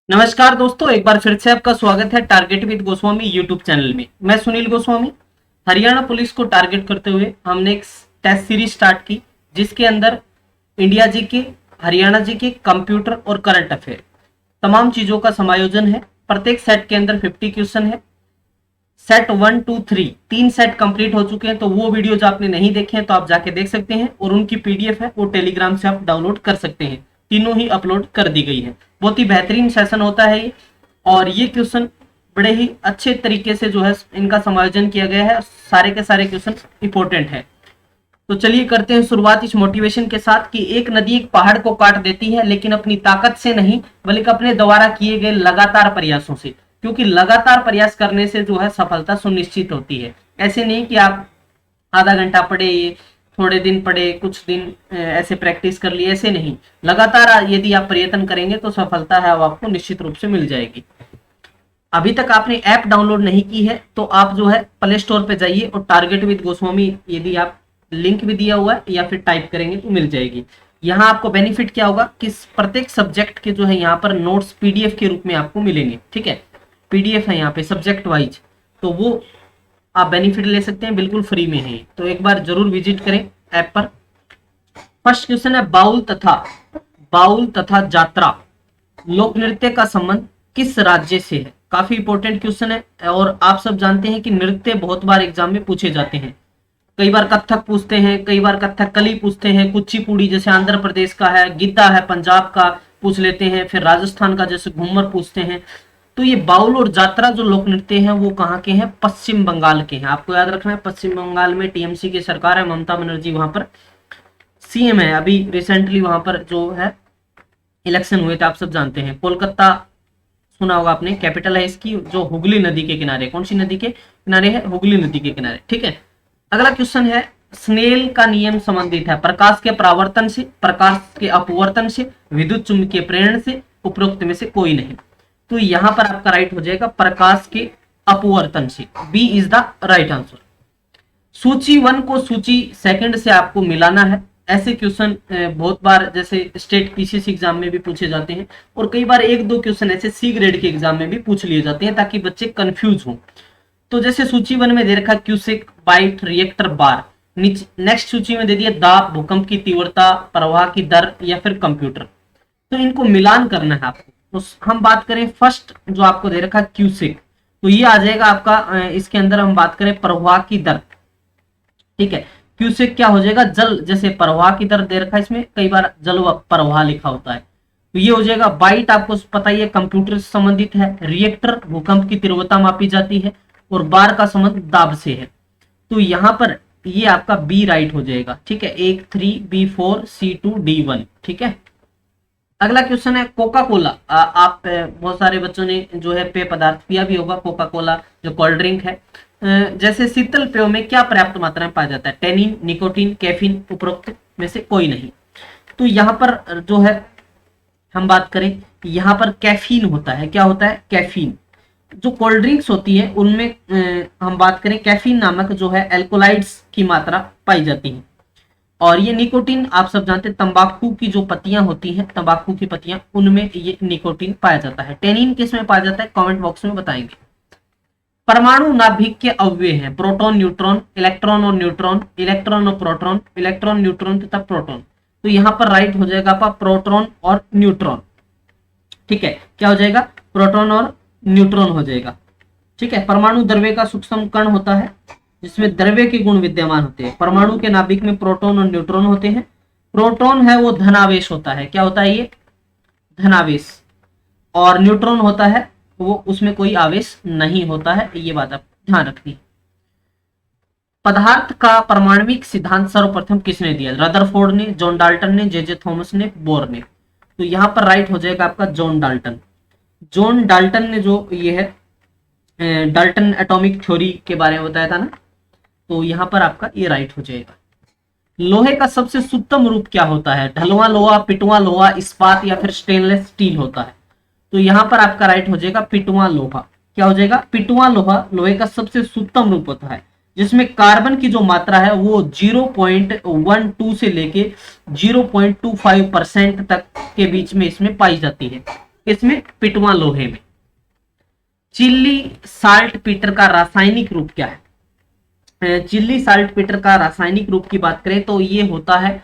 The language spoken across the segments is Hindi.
नमस्कार दोस्तों, एक बार फिर से आपका स्वागत है target with Goswami YouTube channel में। मैं सुनील गोस्वामी। हरियाणा पुलिस को टारगेट करते हुए हमने एक टेस्ट सीरीज स्टार्ट की, जिसके अंदर इंडिया जी के, हरियाणा जी के, कंप्यूटर और करंट अफेयर तमाम चीजों का समायोजन है। प्रत्येक सेट के अंदर 50 क्वेश्चन है। सेट 1, 2, 3 तीन सेट कंप्लीट हो चुके हैं, तो वो वीडियो जो आपने नहीं देखे हैं तो आप जाके देख सकते हैं, और उनकी पीडीएफ है वो टेलीग्राम से आप डाउनलोड कर सकते हैं। तीनों ही अपलोड कर दी गई है। बहुत ही बेहतरीन सेशन होता है ये, और ये क्वेश्चन बड़े ही अच्छे तरीके से जो है इनका समायोजन किया गया है। सारे के सारे क्वेश्चन इंपॉर्टेंट है। तो चलिए करते हैं शुरुआत इस मोटिवेशन के साथ कि एक नदी एक पहाड़ को काट देती है, लेकिन अपनी ताकत से नहीं, बल्कि अपने द्वारा किए गए लगातार प्रयासों से। क्योंकि लगातार प्रयास करने से जो है सफलता सुनिश्चित होती है। ऐसे नहीं कि आप आधा घंटा पढ़े, थोड़े दिन पढ़े, कुछ दिन ऐसे प्रैक्टिस कर लिए, ऐसे नहीं। लगातार यदि आप प्रयत्न करेंगे तो सफलता है वो आपको निश्चित रूप से मिल जाएगी। अभी तक आपने ऐप डाउनलोड नहीं की है तो आप जो है प्ले स्टोर पे जाइए, और टारगेट विद गोस्वामी यदि आप लिंक भी दिया हुआ है या फिर टाइप करेंगे तो मिल जाएगी। यहाँ आपको बेनिफिट क्या होगा कि प्रत्येक सब्जेक्ट के जो है यहाँ पर नोट्स पीडीएफ के रूप में आपको मिलेंगे। ठीक है, पीडीएफ है यहाँ पे सब्जेक्ट वाइज, तो वो आप बेनिफिट ले सकते हैं, बिल्कुल फ्री में है। तो एक बार जरूर विजिट करें ऐप पर। फर्स्ट क्वेश्चन है, बाउल तथा जात्रा लोक नृत्य का संबंध किस राज्य से है? काफी इंपॉर्टेंट क्वेश्चन है, और आप सब जानते हैं कि नृत्य बहुत बार एग्जाम में पूछे जाते हैं। कई बार कथक पूछते हैं, कई बार कथकली पूछते हैं, कुचिपुड़ी जैसे आंध्र प्रदेश का है, गिद्दा है पंजाब का पूछ लेते हैं, फिर राजस्थान का जैसे घूमर पूछते हैं। तो ये बाउल और जात्रा जो लोक नृत्य हैं वो कहाँ के हैं? पश्चिम बंगाल के हैं। आपको याद रखना है, पश्चिम बंगाल में टीएमसी की सरकार है, ममता बनर्जी वहां पर सीएम है। अभी रिसेंटली वहां पर जो है इलेक्शन हुए थे, आप सब जानते हैं। कोलकाता सुना होगा आपने, कैपिटल है इसकी, जो हुगली नदी के किनारे। कौन सी नदी के किनारे है? हुगली नदी के किनारे। ठीक है, अगला क्वेश्चन है, स्नेल का नियम संबंधित है प्रकाश के परावर्तन से, प्रकाश के अपवर्तन से, विद्युत चुंबकीय प्रेरण से, उपरोक्त में से कोई नहीं। तो यहां पर आपका राइट हो जाएगा प्रकाश के अपवर्तन से। B is the right answer. सूची 1 को सूची 2 से आपको मिलाना है। ऐसे क्वेश्चन बहुत बार जैसे स्टेट पीसीसी एग्जाम में भी पूछे जाते हैं, और कई बार एक दो क्वेश्चन ऐसे सी ग्रेड के एग्जाम में भी पूछ लिए जाते हैं, ताकि बच्चे कंफ्यूज हों। तो जैसे सूची 1 में दे रखा क्यूसेक, बाइट, रिएक्टर, बार। नेक्स्ट सूची में दे दिया दाब, भूकंप की तीव्रता, प्रवाह की दर, या फिर कंप्यूटर। तो इनको मिलान करना है आपको। तो हम बात करें फर्स्ट जो आपको दे रखा क्यूसेक, तो ये आ जाएगा आपका इसके अंदर हम बात करें प्रवाह की दर। ठीक है, क्यूसेक क्या हो जाएगा? जल, जैसे प्रवाह की दर दे रखा है इसमें, कई बार जल प्रवाह लिखा होता है, तो ये हो जाएगा। बाइट आपको पता ही है, कंप्यूटर से संबंधित है। रिएक्टर, भूकंप की तीव्रता मापी जाती है, और बार का संबंध दाब से है। तो यहाँ पर ये आपका बी राइट हो जाएगा। ठीक है, 1 3 B4 C2 D1। ठीक है, अगला क्वेश्चन है, कोका कोला। आप बहुत सारे बच्चों ने जो है पेय पदार्थ पिया भी होगा, कोका कोला जो कोल्ड ड्रिंक है। जैसे शीतल पेयों में क्या पर्याप्त मात्रा में पाया जाता है? टेनिन, निकोटीन, कैफीन, उपरोक्त में से कोई नहीं। तो यहाँ पर जो है हम बात करें, यहाँ पर कैफीन होता है। क्या होता है? कैफीन। जो कोल्ड ड्रिंक्स होती है उनमें हम बात करें, कैफीन नामक जो है एल्कोलाइड्स की मात्रा पाई जाती है। और ये निकोटीन आप सब जानते हैं, तंबाकू की जो पत्तियां होती हैं, तंबाकू की पत्तियां, उनमें ये निकोटीन पाया जाता है। टेनिन किस में पाया जाता है? कमेंट बॉक्स में बताएंगे। परमाणु नाभिक के अवयव हैं प्रोटॉन, न्यूट्रॉन, इलेक्ट्रॉन और न्यूट्रॉन, इलेक्ट्रॉन और प्रोटॉन, इलेक्ट्रॉन, न्यूट्रॉन तथा प्रोटॉन। तो यहाँ पर राइट हो जाएगा आपका प्रोटॉन और न्यूट्रॉन। ठीक है, क्या हो जाएगा? प्रोटॉन और न्यूट्रॉन हो जाएगा। ठीक है, परमाणु द्रव्य का सूक्ष्म कण होता है, जिसमें द्रव्य के गुण विद्यमान होते हैं। परमाणु के नाभिक में प्रोटॉन और न्यूट्रॉन होते हैं। प्रोटॉन है वो धनावेश होता है। क्या होता है? ये धनावेश। और न्यूट्रॉन होता है वो, उसमें कोई आवेश नहीं होता है। ये बात आप ध्यान रखनी। पदार्थ का परमाणविक सिद्धांत सर्वप्रथम किसने दिया? रदरफोर्ड ने, जॉन डाल्टन ने, जे थॉमस ने, बोर ने। तो यहाँ पर राइट हो जाएगा आपका जॉन डाल्टन। जॉन डाल्टन ने जो ये है डाल्टन एटॉमिक थ्योरी के बारे में बताया था ना, तो यहाँ पर आपका ये राइट हो जाएगा। लोहे का सबसे शुद्धतम रूप क्या होता है? ढलुआ लोहा, पिटुआ लोहा, इस्पात, या फिर स्टेनलेस स्टील होता है। तो यहाँ पर आपका राइट हो जाएगा पिटुआ लोहा। क्या हो जाएगा? पिटुआ लोहा लोहे का सबसे शुद्धतम रूप होता है, जिसमें कार्बन की जो मात्रा है वो 0.12 से लेके 0.25% तक के बीच में इसमें पाई जाती है। इसमें पिटवा लोहे में। चिल्ली साल्ट पीटर का रासायनिक रूप क्या है? चिल्ली साल्ट पीटर का रासायनिक रूप की बात करें तो ये होता है,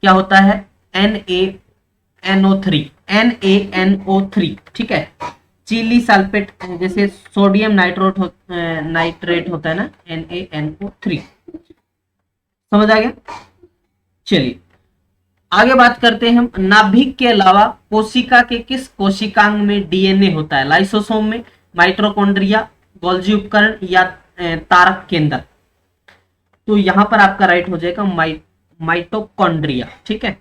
क्या होता है, NaNO3, NaNO3, ठीक है। चिली सल्फेट, जैसे सोडियम नाइट्रेट होता है ना, NaNO3, समझ आ गया। चलिए आगे बात करते हैं हम। नाभिक के अलावा कोशिका के किस कोशिकांग में डीएनए होता है? लाइसोसोम में, माइटोकॉन्ड्रिया, गोल्जी उपकरण या तारक केंद्र? तो यहां पर आपका राइट हो जाएगा माइटोकॉन्ड्रिया, ठीक है,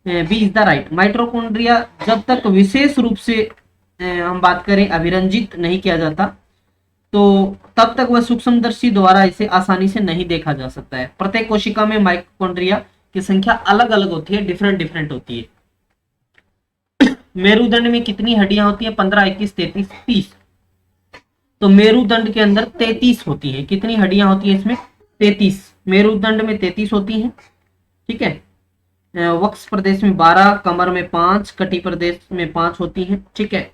B is the right. Mitochondria जब तक विशेष रूप से हम बात करें अभिरंजित नहीं किया जाता तो तब तक वह सूक्ष्मदर्शी द्वारा इसे आसानी से नहीं देखा जा सकता है। प्रत्येक कोशिका में माइटोकॉन्ड्रिया की संख्या अलग अलग होती है, डिफरेंट डिफरेंट होती है। मेरुदंड में कितनी हड्डियां होती है? 15, 21, 33, 30। तो मेरुदंड के अंदर 33 होती है। कितनी हड्डियां होती है इसमें? 33। मेरुदंड में 33 होती हैं, ठीक है। वक्ष प्रदेश में 12, कमर में 5, कटी प्रदेश में 5 होती हैं, ठीक है।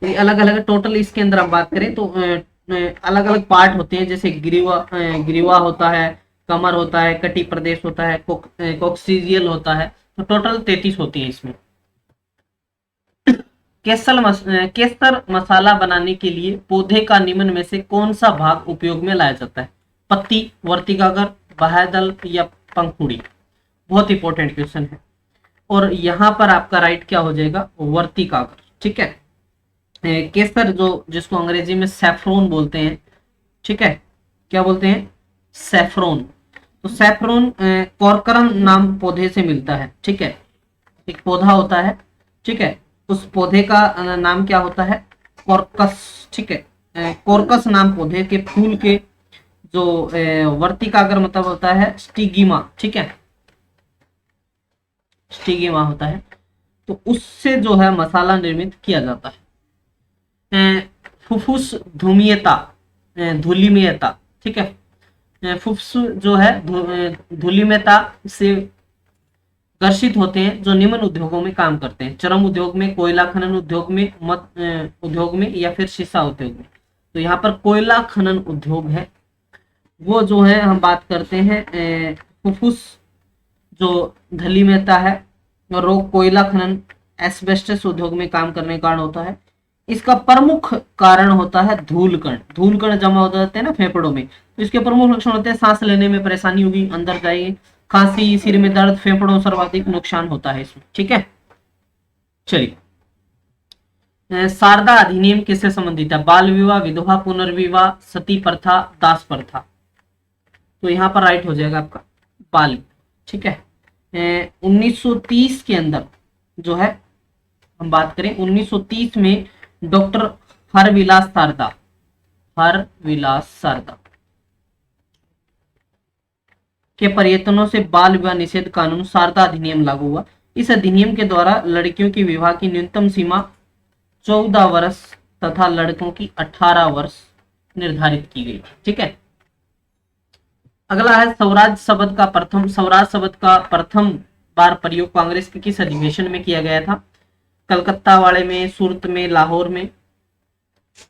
अलग अलग टोटल इसके अंदर हम बात करें तो अलग अलग पार्ट होते हैं, जैसे ग्रीवा होता है, कमर होता है, कटी प्रदेश होता है, कोक्सीजियल होता है। तो टोटल 33 होती है इसमें। केसर मसाला बनाने के लिए पौधे का निम्न में से कौन सा भाग उपयोग में लाया जाता है? पत्ती, वर्तिकागर, बाह्यदल या पंखुड़ी? बहुत इंपॉर्टेंट क्वेश्चन है। और यहां पर आपका राइट क्या हो जाएगा? वर्तिकागर, ठीक है। केसर जो जिसको अंग्रेजी में सैफ्रोन बोलते हैं, ठीक है, क्या बोलते हैं? सैफ्रोन। तो सैफ्रोन कॉर्करम नाम पौधे से मिलता है, ठीक है। एक पौधा होता है, ठीक है, उस पौधे का नाम क्या होता है? कॉर्कस, ठीक है। कॉर्कस नाम पौधे के फूल के जो वर्तिकागर मतलब होता है स्टिगिमा, ठीक है, स्टिगिमा होता है। तो उससे जो है मसाला निर्मित किया जाता है। फुफ्फुस धूमियता, धूलिमयता, ठीक है। फुफ्फुस जो है धूलिमयता से ग्रसित होते हैं जो निम्न उद्योगों में काम करते हैं। चरम उद्योग में, कोयला खनन उद्योग में, उद्योग में या फिर शीशा उद्योग में? तो यहाँ पर कोयला खनन उद्योग है वो जो है हम बात करते हैं फुफ्फुस जो धूलिमयता है रोग कोयला खनन एस्बेस्टस उद्योग में काम करने के कारण होता है। इसका प्रमुख कारण होता है धूलकण। धूलकण जमा हो जाते हैं ना फेफड़ों में, तो इसके प्रमुख लक्षण होते हैं सांस लेने में परेशानी होगी, अंदर जाएगी, खांसी, सिर में दर्द, फेफड़ों सर्वाधिक नुकसान होता है इसमें, ठीक है। चलिए शारदा अधिनियम किससे संबंधित है? बाल विवाह, विधवा पुनर्विवाह, सती प्रथा, दास प्रथा? तो यहाँ पर राइट हो जाएगा आपका बाल, ठीक है। 1930 के अंदर जो है हम बात करें 1930 में डॉक्टर हरविलास सारदा के प्रयत्नों से बाल विवाह निषेध कानून शारदा अधिनियम लागू हुआ। इस अधिनियम के द्वारा लड़कियों की विवाह की न्यूनतम सीमा 14 वर्ष तथा लड़कों की 18 वर्ष निर्धारित की गई, ठीक है। अगला है स्वराज शब्द का प्रथम बार प्रयोग कांग्रेस के किस अधिवेशन में किया गया था? कलकत्ता वाले में, सूरत में, लाहौर में,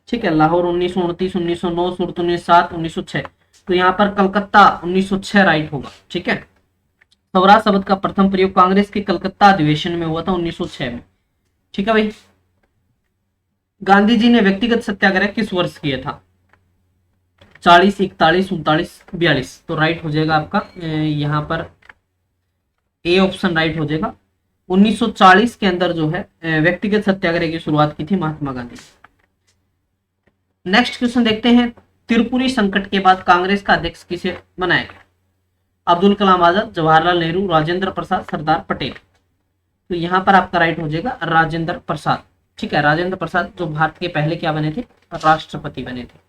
ठीक है। लाहौर 1929, 1909, सूरत 1907, 1906। तो यहाँ पर कलकत्ता 1906 राइट होगा, ठीक है। स्वराज शब्द का प्रथम प्रयोग कांग्रेस के कलकत्ता अधिवेशन में हुआ था 1906 में, ठीक है भाई। गांधी जी ने व्यक्तिगत सत्याग्रह किस वर्ष किया था? 40, 41, 39, 42? तो राइट हो जाएगा आपका यहाँ पर ए ऑप्शन राइट हो जाएगा। 1940 के अंदर जो है व्यक्तिगत सत्याग्रह की शुरुआत की थी महात्मा गांधी। नेक्स्ट क्वेश्चन देखते हैं। त्रिपुरी संकट के बाद कांग्रेस का अध्यक्ष किसे बनाया गया? अब्दुल कलाम आजाद, जवाहरलाल नेहरू, राजेंद्र प्रसाद, सरदार पटेल? तो यहाँ पर आपका राइट हो जाएगा राजेंद्र प्रसाद, ठीक है। राजेंद्र प्रसाद जो भारत के पहले क्या बने थे? राष्ट्रपति बने थे।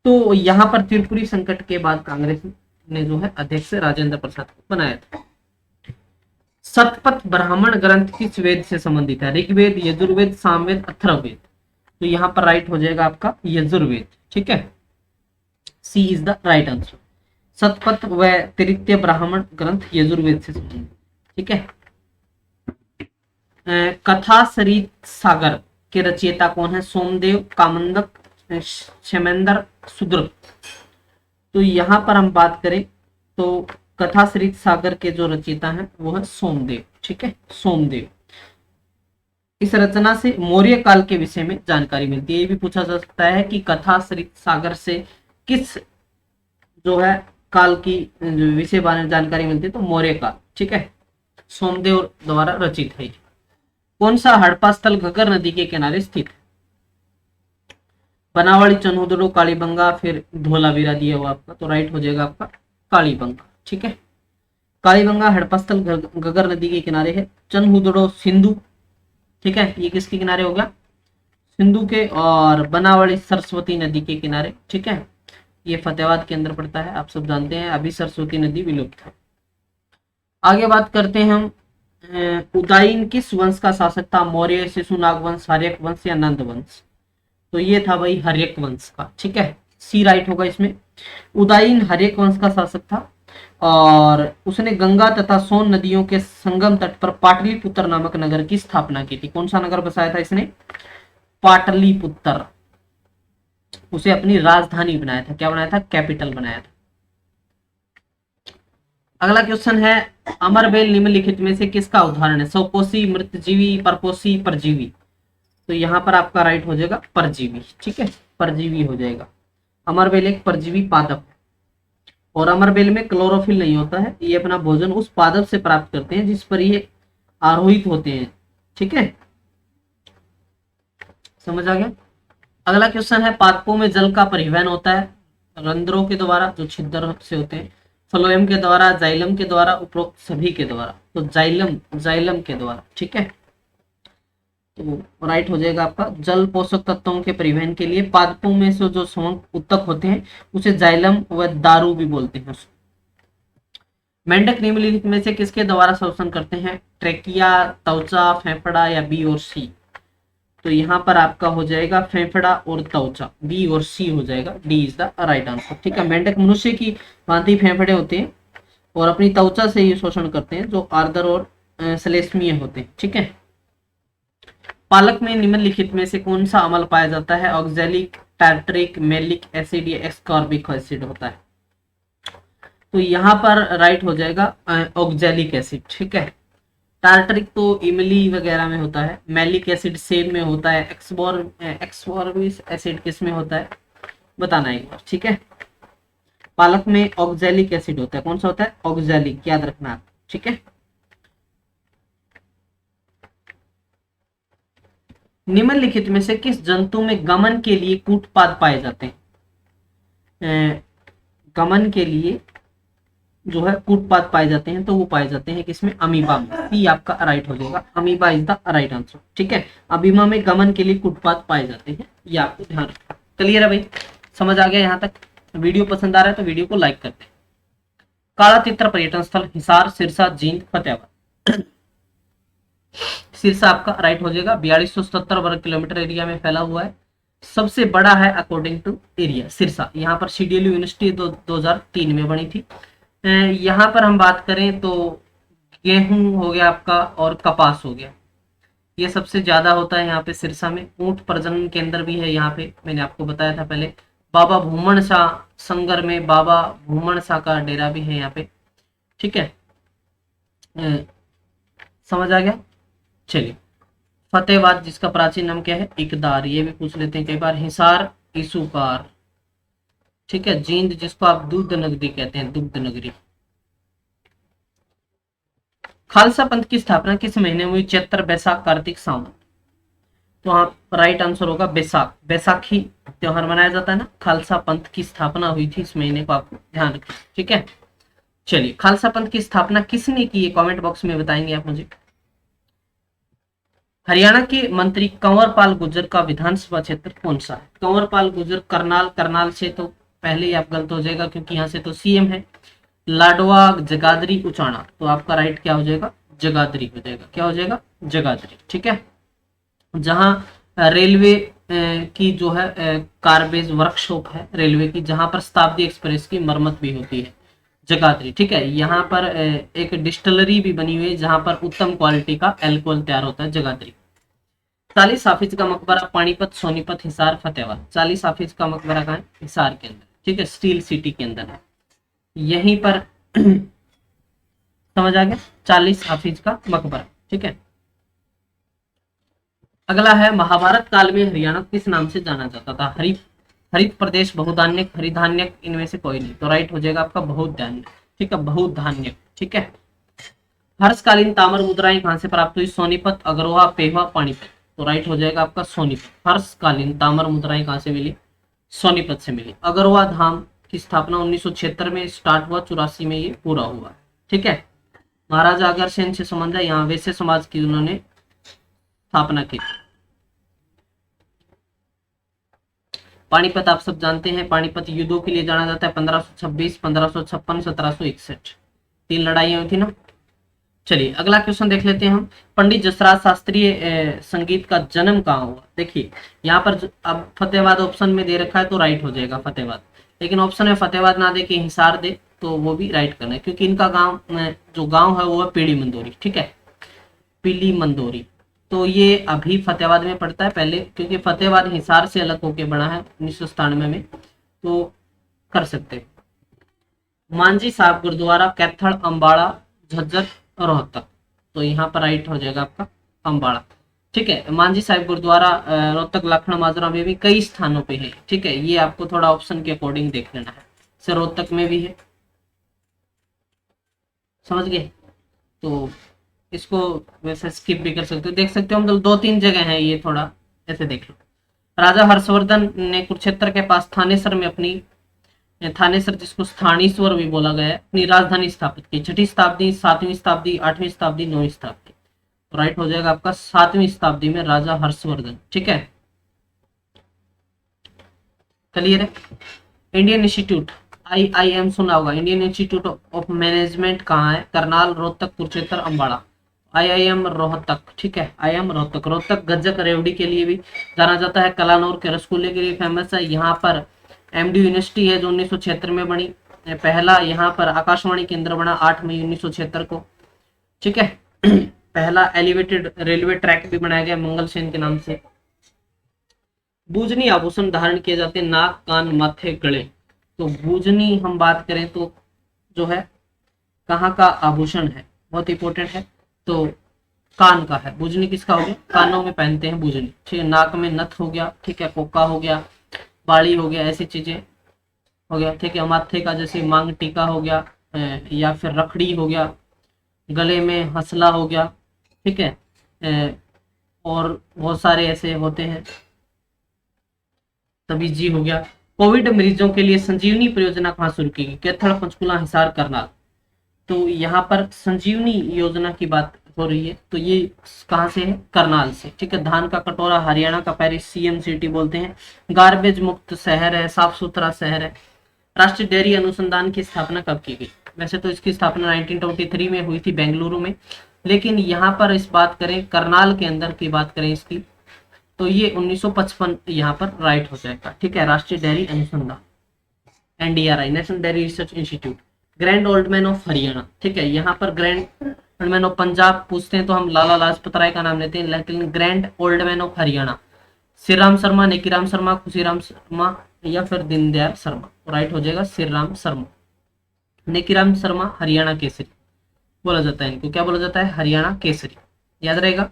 तो यहाँ पर त्रिपुरी संकट के बाद कांग्रेस ने जो है अध्यक्ष राजेंद्र प्रसाद को बनाया था। शतपथ ब्राह्मण ग्रंथ किस वेद से संबंधित है? ऋग्वेद, यजुर्वेद, सामवेद, अथर्ववेद? तो यहाँ पर राइट हो जाएगा आपका यजुर्वेद, ठीक है। C is the right answer. Shatapatha व तृतीय ब्राह्मण ग्रंथ यजुर्वेद से संबंधित, ठीक है। कथा सरित सागर के रचयिता कौन है? सोमदेव, कामंदक, क्षेमेंद्र, सुद्र। तो यहाँ पर हम बात करें तो कथा सरित सागर के जो रचयिता हैं वो है सोमदेव। ठीक है, सोमदेव। इस रचना से मौर्य काल के विषय में जानकारी मिलती है। ये भी पूछा जा सकता है कि कथा सरित सागर से किस जो है काल की विषय बारे में जानकारी मिलती है, तो मौर्य काल। ठीक है, सोमदेव द्वारा रचित है। कौन सा हड़प्पा स्थल घग्गर नदी के किनारे स्थित है? बनावली, चन्हुदड़ो, कालीबंगा, फिर धोलावीरा दिया हुआ आपका, तो राइट हो जाएगा आपका कालीबंगा। ठीक है, कालीबंगा हड़प्पा स्थल घग्गर नदी के किनारे है। चन्हुदड़ो सिंधु, ठीक है, ये किसके किनारे हो गया? सिंधु के। और बनावली सरस्वती नदी के किनारे। ठीक है, ये फतेहाबाद के अंदर पड़ता है, आप सब जानते हैं। अभी सरस्वती नदी विलुप्त है। आगे बात करते हैं हम, उदायन किस वंश का शासक था? मौर्य, शिशुनाग वंश, हर्यक वंश या नंद वंश? तो ये था भाई हर्यक वंश का। ठीक है, सी राइट होगा इसमें। उदायन हर्यक वंश का शासक था और उसने गंगा तथा सोन नदियों के संगम तट पर पाटलिपुत्र नामक नगर की स्थापना की थी। कौन सा नगर बसाया था इसने? पाटलिपुत्र। उसे अपनी राजधानी बनाया था। क्या बनाया था? कैपिटल बनाया था। अगला क्वेश्चन है, अमरबेल निम्नलिखित में से किसका उदाहरण है? स्वपोषी, मृतजीवी, परपोषी, परजीवी? तो यहाँ पर आपका राइट हो जाएगा परजीवी। ठीक है, परजीवी हो जाएगा। अमरबेल एक परजीवी पादप है और अमरबेल में क्लोरोफिल नहीं होता है। ये अपना भोजन उस पादप से प्राप्त करते हैं जिस पर ये आरोहित होते हैं। ठीक है, समझ आ गया? अगला क्वेश्चन है, पादपों में जल का परिवहन होता है रंध्रों के द्वारा जो छिद्र से होते हैं, फ्लोएम के द्वारा, जाइलम के द्वारा, उपरोक्त सभी के द्वारा। तो जाइलम के द्वारा। ठीक है, तो राइट हो जाएगा आपका। जल पोषक तत्वों के परिवहन के लिए पादपों में से जो संवहन उत्तक होते हैं उसे जाइलम व दारू भी बोलते हैं। मेंढक निम्नलिखित में से किसके द्वारा श्वसन करते हैं? ट्रेकिया, त्वचा, फेफड़ा या बी और सी? तो यहाँ पर आपका हो जाएगा फेफड़ा और त्वचा, बी और सी हो जाएगा। D is the right answer. ठीक है, मेंढक मनुष्य की भांति फेफड़े होते हैं और अपनी त्वचा से ही शोषण करते हैं जो आर्द्र और श्लेष्मीय होते हैं। ठीक है, पालक में निम्नलिखित में से कौन सा अम्ल पाया जाता है? ऑक्सैलिक, टार्टरिक, मेलिक एसिड या एस्कॉर्बिक एसिड होता है? तो यहाँ पर राइट हो जाएगा ऑक्सैलिक एसिड। ठीक है, टार्टरिक तो इमली वगैरह में होता है, मेलिक एसिड सेब में होता है, एक्सबोर्बिक एसिड किस में होता है बताना एक बार। ठीक है, पालक में ऑक्सैलिक एसिड होता है। कौन सा होता है? ऑक्सैलिक, याद रखना आप। ठीक है, निम्नलिखित में से किस जंतु में गमन के लिए कूटपाद पाए जाते हैं? गमन के लिए जो है कूटपाद पाए जाते हैं, तो वो पाए जाते हैं किसमें? अमीबा में। सी आपका राइट हो जाएगा, amoeba is the right answer. ठीक है, अमीबा में गमन के लिए कूटपाद पाए जाते हैं, ये आपको ध्यान रखना। क्लियर है भाई? समझ आ गया यहाँ तक? वीडियो पसंद आ रहा है तो वीडियो को लाइक करते हैं। काला तीतर पर्यटन स्थल हिसार, सिरसा, जींद, फतेहाबाद? सिरसा आपका राइट हो जाएगा। 4277 वर्ग किलोमीटर एरिया में फैला हुआ है, सबसे बड़ा है अकॉर्डिंग टू एरिया सिरसा। यहाँ पर सीडीएलयू यूनिवर्सिटी 2003 में बनी थी। यहाँ पर हम बात करें तो गेहूं हो गया आपका और कपास हो गया, ये सबसे ज्यादा होता है यहाँ पे सिरसा में। ऊंट प्रजनन केंद्र भी है यहाँ पे, मैंने आपको बताया था पहले। बाबा भूमन शाह संगर में बाबा भूमन शाह का डेरा भी है यहाँ पे। ठीक है, समझ आ गया? चलिए, फतेहाबाद जिसका प्राचीन नाम क्या है? इकदार, ये भी पूछ लेते हैं कई बार। हिसार, इसुकार। ठीक है, जींद जिसको आप दुग्ध नगरी कहते हैं, दुग्ध नगरी। खालसा पंथ की स्थापना किस महीने में हुई? चैत्र, बैसाख, कार्तिक, सावन? तो आप राइट आंसर होगा बैसाख। बैसाखी त्योहार मनाया जाता है ना। खालसा पंथ की स्थापना हुई थी इस महीने को, आपको ध्यान रखिए। ठीक है, चलिए, खालसा पंथ की स्थापना किसने की? कमेंट बॉक्स में बताएंगे आप मुझे। हरियाणा के मंत्री कंवरपाल गुर्जर का विधानसभा क्षेत्र कौन सा है? कंवरपाल गुर्जर करनाल, करनाल से तो पहले ही आप गलत हो जाएगा क्योंकि यहाँ से तो सीएम है। लाडवा, जगाधरी, उचाना? तो आपका राइट क्या हो जाएगा? जगाधरी हो जाएगा। क्या हो जाएगा? जगाधरी। ठीक है, जहां रेलवे की जो है कारबेज वर्कशॉप है रेलवे की, जहां पर शताब्दी एक्सप्रेस की मरम्मत भी होती है, जगाधरी, ठीक है। यहाँ पर एक डिस्टिलरी भी बनी हुई है जहां पर उत्तम क्वालिटी का अल्कोहल तैयार होता है, जगाधरी। 40 हाफिज का मकबरा पानीपत, सोनीपत, हिसार, फतेहाबाद। 40 हाफिज का मकबरा कहाँ है? हिसार के अंदर, ठीक है, स्टील सिटी के अंदर है यहीं पर। समझ आ गया? 40 हाफिज का मकबरा, ठीक है। अगला है, महाभारत काल में हरियाणा किस नाम से जाना जाता था? हरित हरित प्रदेश, बहुधान्यक, हरिधान्यक, इनमें से कोई नहीं। तो राइट हो जाएगा आपका बहुधान्य, ठीक है, बहुधान्यक, ठीक है। हर्षकालीन ताम्र मुद्राएं कहां से प्राप्त हुई? सोनीपत, अग्रोहा, पेहवा, पानीपत। तो राइट हो जाएगा आपका सोनीपत। हर्षकालीन ताम्र मुद्राएं कहां से मिली? सोनीपत से मिली। अग्रोहा धाम की स्थापना 1976 में स्टार्ट हुआ, 84 में ये पूरा हुआ, ठीक है। महाराजा अग्रसेन से संबंध है, यहाँ वैश्य समाज की उन्होंने स्थापना की। पानीपत आप सब जानते हैं, पानीपत युद्धों के लिए जाना जाता है। 1526, 1556, 1761, 3 लड़ाइयां हुई थी ना। चलिए अगला क्वेश्चन देख लेते हैं हम। पंडित जसराज शास्त्रीय संगीत का जन्म कहाँ हुआ? देखिए यहाँ पर अब फतेहाबाद ऑप्शन में दे रखा है तो राइट हो जाएगा फतेहाबाद, लेकिन ऑप्शन में फतेहाबाद ना दे के हिसार दे तो वो भी राइट करना है, क्योंकि इनका गांव जो गांव है वो है पीली मंदोरी, ठीक है, पीली मंदोरी। तो ये अभी फतेहाबाद में पड़ता है पहले, क्योंकि फतेहाबाद हिसार से अलग होके बना है 1997 में, तो कर सकते हैं। मांझी साहब गुरुद्वारा, कैथल, अम्बाड़ा, झज्जर, रोहतक। तो यहाँ पर राइट हो जाएगा आपका अम्बाड़ा, ठीक है। मांझी साहिब गुरुद्वारा रोहतक, लाखड़ा, माजरा में भी कई स्थानों पे है, ठीक है। ये आपको थोड़ा ऑप्शन के अकॉर्डिंग देख लेना है। सर रोहतक में भी है, समझ गए? तो इसको वैसे स्किप भी कर सकते हो, देख सकते हो, मतलब 2-3 जगह है ये, थोड़ा ऐसे देख लो। राजा हर्षवर्धन ने कुरुक्षेत्र के पास थानेसर में अपनी, थानेसर जिसको स्थानीश्वर भी बोला गया है, अपनी राजधानी स्थापित की। 6वीं शताब्दी, 7वीं शताब्दी, 8वीं शताब्दी, 9वीं शताब्दी। तो राइट हो जाएगा आपका 7वीं शताब्दी में राजा हर्षवर्धन, ठीक है। क्लियर है? इंडियन इंस्टीट्यूट, IIM सुना होगा, इंडियन इंस्टीट्यूट ऑफ मैनेजमेंट कहाँ है? करनाल, रोहतक, कुरुक्षेत्र, अम्बाड़ा। IIM रोहतक, ठीक है, IIM रोहतक। रोहतक गज्जक रेवड़ी के लिए भी जाना जाता है, कलानौर के रसगुल्ले के लिए फेमस है। यहाँ पर MD यूनिवर्सिटी है जो 1976 में बनी। पहला यहाँ पर आकाशवाणी केंद्र बना 8 मई 1976 को, ठीक है। पहला एलिवेटेड रेलवे ट्रैक भी बनाया गया मंगल सेन के नाम से। बूजनी आभूषण धारण किए जाते हैं, नाक, कान, माथे, गले। तो बूजनी हम बात करें तो जो है कहाँ का आभूषण है, बहुत इंपॉर्टेंट है, तो कान का है। बूजनी किसका हो गया? कानों में पहनते हैं बूजनी, ठीक है। नाक में नथ हो गया, ठीक है, कोका हो गया, बाड़ी हो गया, ऐसी चीजें हो गया, ठीक है। माथे का जैसे मांग टीका हो गया, या फिर रखड़ी हो गया। गले में हंसला हो गया, ठीक है, और बहुत सारे ऐसे होते हैं, तबीजी हो गया। कोविड मरीजों के लिए संजीवनी परियोजना कहाँ शुरू की गई? कैथल, पंचकुला, हिसार, करनाल। तो यहाँ पर संजीवनी योजना की बात हो रही है, तो ये कहाँ से है? करनाल से, ठीक है। धान का कटोरा, हरियाणा का पेरिस, CM सिटी बोलते हैं। गार्बेज मुक्त शहर है, साफ सुथरा शहर है। राष्ट्रीय डेयरी अनुसंधान की स्थापना कब की गई? वैसे तो इसकी स्थापना 1923 में हुई थी बेंगलुरु में, लेकिन यहाँ पर इस बात करें करनाल के अंदर की बात करें इसकी, तो ये 1955 यहाँ पर राइट हो जाएगा, ठीक है। राष्ट्रीय डेयरी अनुसंधान, NDRI, national dairy research institute. Grand old man of Haryana, ठीक है। यहाँ पर grand old man of Punjab पूछते हैं तो हम लाला लाजपत राय का नाम लेते हैं, लेकिन grand old man of Haryana Shriram Sharma, Nekiram Sharma, Khushiram Sharma, या फिर दीनदयाल शर्मा। राइट हो जाएगा श्रीराम शर्मा। नेकीराम शर्मा हरियाणा केसरी बोला जाता है इनको, क्या बोला जाता है? हरियाणा केसरी, याद रहेगा।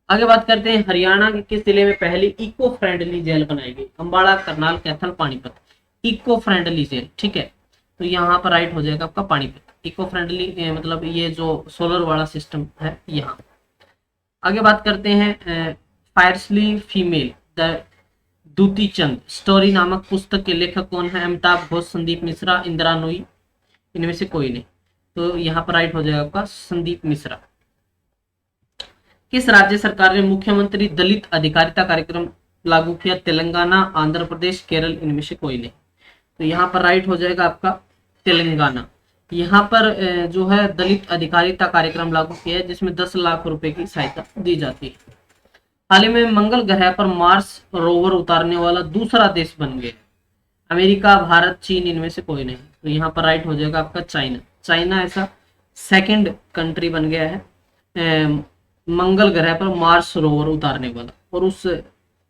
आगे बात करते हैं, हरियाणा के किस जिले में पहली इको फ्रेंडली जेल बनाई गई? Ambala, Karnal, Kaithal, Panipat. Eco friendly jail, ठीक है, तो यहाँ पर राइट हो जाएगा आपका पानीपत। इको फ्रेंडली मतलब ये जो सोलर वाला सिस्टम है यहाँ। आगे बात करते हैं, फायरसली female the Dutee Chand story नामक पुस्तक के लेखक कौन है? अमिताभ घोष, संदीप मिश्रा, इंदिरा नूई, इनमें से कोई नहीं। तो यहाँ पर राइट हो जाएगा आपका संदीप मिश्रा। किस राज्य सरकार ने मुख्यमंत्री दलित अधिकारिता कार्यक्रम लागू किया? तेलंगाना, आंध्र प्रदेश, केरल, इनमें से कोई नहीं। तो यहाँ पर राइट हो जाएगा आपका तेलंगाना। यहाँ पर जो है दलित अधिकारिता कार्यक्रम लागू किया है, जिसमें 10 लाख रुपए की सहायता दी जाती है। हाल ही में मंगल ग्रह पर मार्स रोवर उतारने वाला दूसरा देश बन गया। अमेरिका, भारत, चीन, इनमें से कोई नहीं। तो यहाँ पर राइट हो जाएगा आपका चाइना। चाइना ऐसा सेकंड कंट्री बन गया है मंगल ग्रह पर मार्स रोवर उतारने वाला। और उस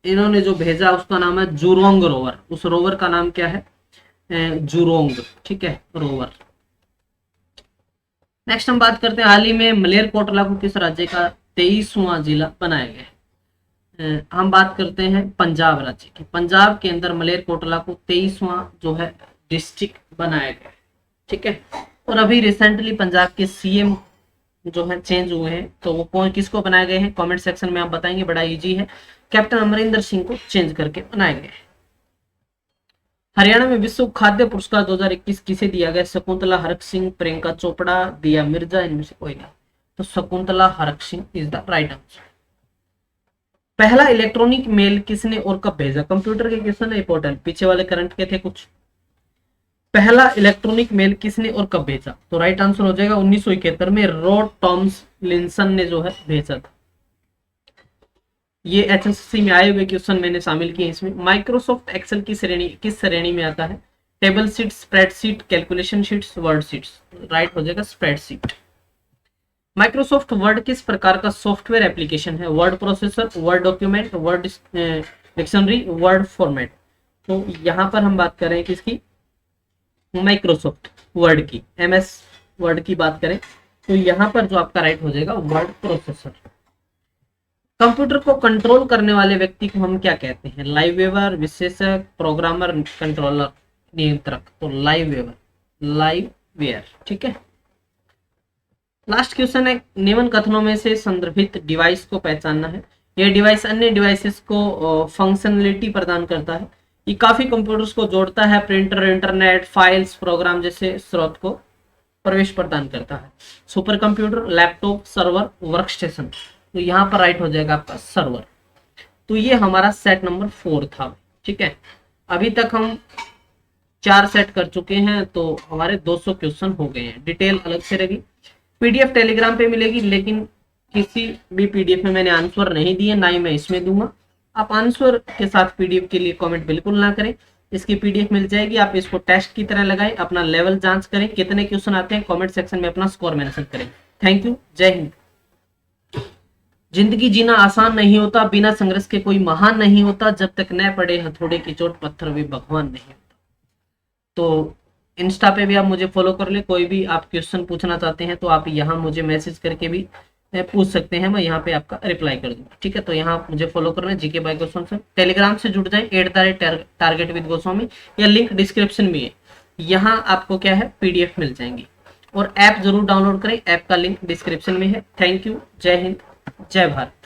इन्होंने जो भेजा उसका नाम है जुरोंग रोवर। उस रोवर का नाम क्या है? जुरोंग, ठीक है, रोवर। नेक्स्ट हम बात करते हैं हाल ही में मलेरकोटला को किस राज्य का 23वां जिला बनाया गया है? हम बात करते हैं पंजाब राज्य की। पंजाब के अंदर मलेरकोटला को 23वां जो है डिस्ट्रिक्ट बनाया गया है, ठीक है। और अभी रिसेंटली पंजाब के सीएम जो है चेंज हुए हैं, तो वो कौन किसको बनाए गए हैं कमेंट सेक्शन में आप बताएंगे, बड़ा इजी है। कैप्टन अमरिंदर सिंह को चेंज करके बनाए गए हैं। हरियाणा में विश्व खाद्य पुरस्कार 2021 किसे दिया गया? शकुंतला हरक सिंह, प्रियंका चोपड़ा, दिया मिर्जा, इनमें से कोई नहीं। तो Shakuntala Harak Singh is the right answer. पहला इलेक्ट्रॉनिक मेल किसने और कब भेजा? कंप्यूटर के क्वेश्चन है इंपॉर्टेंट, पीछे वाले करंट के थे कुछ। पहला इलेक्ट्रॉनिक मेल किसने और कब भेजा? तो राइट आंसर हो जाएगा 1971 में रॉड टॉम्लिंसन ने जो है भेजा था। ये एचएससी में आए हुए क्वेश्चन मैंने शामिल किए इसमें। माइक्रोसॉफ्ट एक्सेल की श्रेणी किस श्रेणी में आता है? Table sheet, spreadsheet, calculation sheets, word sheets. Right हो जाएगा स्प्रेडशीट। माइक्रोसॉफ्ट वर्ड किस प्रकार का सॉफ्टवेयर एप्लीकेशन है? Word processor, word document, word dictionary, word format. तो यहाँ पर हम बात कर रहे हैं किसकी? माइक्रोसॉफ्ट वर्ड की, एमएस वर्ड की बात करें तो यहाँ पर जो आपका राइट हो जाएगा वर्ड प्रोसेसर। कंप्यूटर को कंट्रोल करने वाले व्यक्ति को हम क्या कहते हैं? लाइव वेवर, विश्लेषक, प्रोग्रामर, कंट्रोलर, नियंत्रक। तो लाइव वेवर, लाइव वेयर, ठीक है। लास्ट क्वेश्चन है, निम्न कथनों में से संदर्भित डिवाइस को पहचानना है। यह डिवाइस अन्य डिवाइसेस को फंक्शनलिटी प्रदान करता है। ये काफी कंप्यूटर्स को जोड़ता है, प्रिंटर, इंटरनेट, फाइल्स, प्रोग्राम जैसे स्रोत को प्रवेश प्रदान करता है। Super computer, laptop, server, work station. तो यहाँ पर राइट हो जाएगा आपका सर्वर। तो ये हमारा सेट नंबर 4 था, ठीक है। अभी तक हम 4 सेट कर चुके हैं, तो हमारे 200 क्वेश्चन हो गए हैं। डिटेल अलग से रहेगी, पीडीएफ टेलीग्राम पे मिलेगी, लेकिन किसी भी पीडीएफ में मैंने आंसर नहीं दिए, ना ही मैं इसमें दूंगा। आप आंसर के साथ पीडीएफ के लिए कमेंट बिल्कुल ना करें। इसकी पीडीएफ मिल जाएगी, आप इसको टेस्ट की तरह लगाएं, अपना लेवल जांच करें, कितने क्वेश्चन आते हैं कमेंट सेक्शन में अपना स्कोर मेंशन करें। थैंक यू, जय हिंद। जिंदगी जीना आसान नहीं होता, बिना संघर्ष के कोई महान नहीं होता, जब तक न पड़े हथौड़े की चोट पत्थर भी भगवान नहीं होता। तो इंस्टा पे भी आप मुझे फॉलो कर ले, कोई भी आप क्वेश्चन पूछना चाहते हैं तो आप यहाँ मुझे मैसेज करके भी पूछ सकते हैं, मैं यहाँ पे आपका रिप्लाई कर दूंगा, ठीक है। तो यहाँ आप मुझे फॉलो करना है जीके बाय गोस्वामी से। टेलीग्राम से जुड़ जाए @टारगेट विद गोस्वामी, या लिंक डिस्क्रिप्शन में है। यहाँ आपको क्या है पीडीएफ मिल जाएंगी, और ऐप जरूर डाउनलोड करें, ऐप का लिंक डिस्क्रिप्शन में है। थैंक यू, जय हिंद, जय भारत।